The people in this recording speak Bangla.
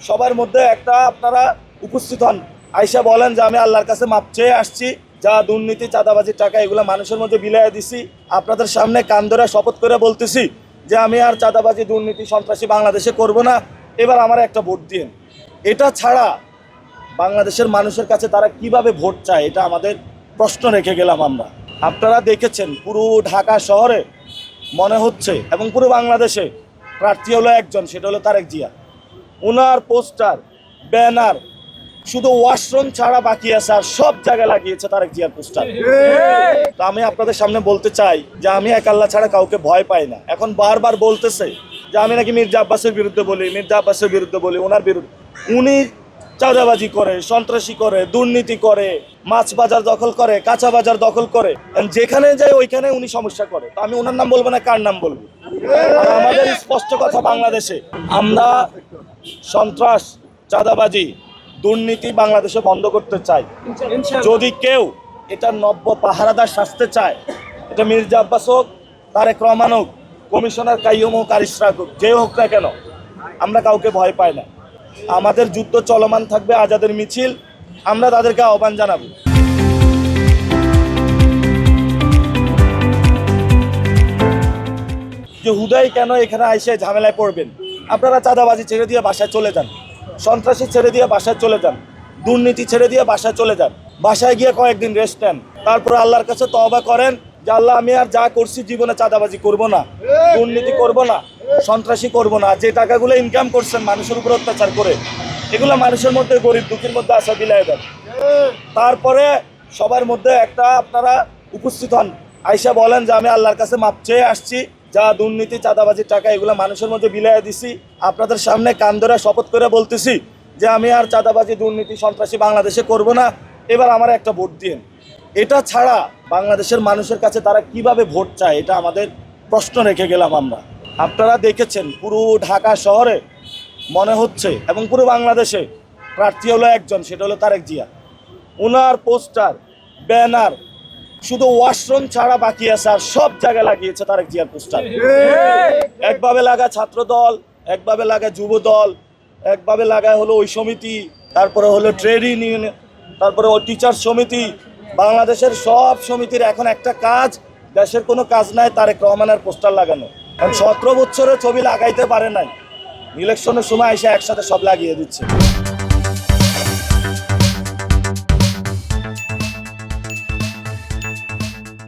সবার মধ্যে একটা আপনারা উপস্থিত হন, আইসা বলেন যে আমি আল্লাহর কাছে মাপ চেয়ে আসছি, যা দুর্নীতি চাঁদাবাজির টাকা এগুলো মানুষের মধ্যে বিলাইয়া দিছি। আপনাদের সামনে কান ধরে শপথ করে বলতেছি যে আমি আর চাঁদাবাজি দুর্নীতি সন্ত্রাসী বাংলাদেশে করব না, এবার আমার একটা ভোট দিন। এটা ছাড়া বাংলাদেশের মানুষের কাছে তারা কিভাবে ভোট চায়, এটা আমাদের প্রশ্ন রেখে গেলাম আমরা। আপনারা দেখেছেন পুরো ঢাকা শহরে মনে হচ্ছে এবং পুরো বাংলাদেশে প্রার্থী হলো একজন, সেটা হলো তারেক জিয়া। ওনার পোস্টার, ব্যানার শুধু ওয়াশরুম ছাড়া বাকি আছে, আর সব জায়গায় লাগিয়েছে তারেক জিয়ার পোস্টার। তো আমি আপনাদের সামনে বলতে চাই যে আমি এক আল্লাহ ছাড়া কাউকে ভয় পাই না। এখন বারবার বলতেছে যে আমি নাকি মির্জা আব্বাসের বিরুদ্ধে বলি, মির্জা আব্বাসের বিরুদ্ধে বলি, ওনার বিরুদ্ধে। উনি চাঁদাবাজি করে, সন্ত্রাসী করে, দুর্নীতি করে, মাছ বাজার দখল করে, কাঁচা বাজার দখল করে, যেখানে যায় ওইখানে উনি সমস্যা করে। তো আমি ওনার নাম বলবো না, কার নাম বলবো? আর আমাদের স্পষ্ট কথা, বাংলাদেশে আমরা সন্ত্রাস, চাঁদাবাজি, দুর্নীতি বাংলাদেশে বন্ধ করতে চাই। যদি কেউ এটা নব্য পাহারাদার সাজতে চায়, এটা মির্জা আব্বাস হোক, তারেক রহমান হোক, কমিশনার কাইয়ুম হোক, আর ইশরাক হোক, যে হোক না কেন, আমরা কাউকে ভয় পাই না। আমাদের যুদ্ধ চলমান থাকবে, আজাদের মিছিল, আমরা তাদেরকে আহ্বান জানাবো। যে হুদাই কেন এখানে আইসে ঝামেলায় পড়বেন? আপনারা চাঁদাবাজি ছেড়ে দিয়ে বাসায় চলে যান, সন্ত্রাসী ছেড়ে দিয়ে বাসায় চলে যান, দুর্নীতি ছেড়ে দিয়ে বাসায় চলে যান। বাসায় গিয়ে কয়েকদিন রেস্ট নেন, তারপরে আল্লাহর কাছে তওবা করেন যে আল্লাহ, আমি আর যা করছি জীবনে চাঁদাবাজি করব না, দুর্নীতি করব না, সন্ত্রাসী করব না। যে টাকাগুলো ইনকাম করছেন মানুষের উপর অত্যাচার করে, এগুলো মানুষের মধ্যে, গরিব দুঃখীর মধ্যে আশা বিলাই দেন। তারপরে সবার মধ্যে একটা আপনারা উপস্থিত হন, আইসা বলেন যে আমি আল্লাহর কাছে মাপ চেয়ে আসছি, যা দুর্নীতি চাঁদাবাজির টাকা এগুলো মানুষের মধ্যে বিলাইয়া দিছি। আপনাদের সামনে কান ধরে শপথ করে বলতেছি যে আমি আর চাঁদাবাজি দুর্নীতি সন্ত্রাসী বাংলাদেশে করব না, এবার আমার একটা ভোট দিন। এটা ছাড়া বাংলাদেশের মানুষের কাছে তারা কিভাবে ভোট চায়, এটা আমাদের প্রশ্ন রেখে গেলাম আমরা। আপনারা দেখেছেন পুরো ঢাকা শহরে মনে হচ্ছে এবং পুরো বাংলাদেশে প্রার্থী হলো একজন, সেটা হলো তারেক জিয়া। ওনার পোস্টার, ব্যানার শুধু ওয়াশরুম ছাড়া বাকি আছে, আর সব জায়গায় লাগিয়েছে তারেক জিয়ার পোস্টার। একভাবে লাগায় ছাত্র দল, একভাবে লাগায় যুব দল, একভাবে লাগায় হলো ওই সমিতি, তারপরে হলো ট্রেড ইউনিয়ন, তারপরে ওই টিচার সমিতি। বাংলাদেশের সব সমিতির এখন একটা কাজ, দেশের কোনো কাজ নাই, তারেক রহমানের পোস্টার লাগানো। কারণ 17 বছরের ছবি লাগাইতে পারে নাই, ইলেকশনের সময় এসে একসাথে সব লাগিয়ে দিচ্ছে।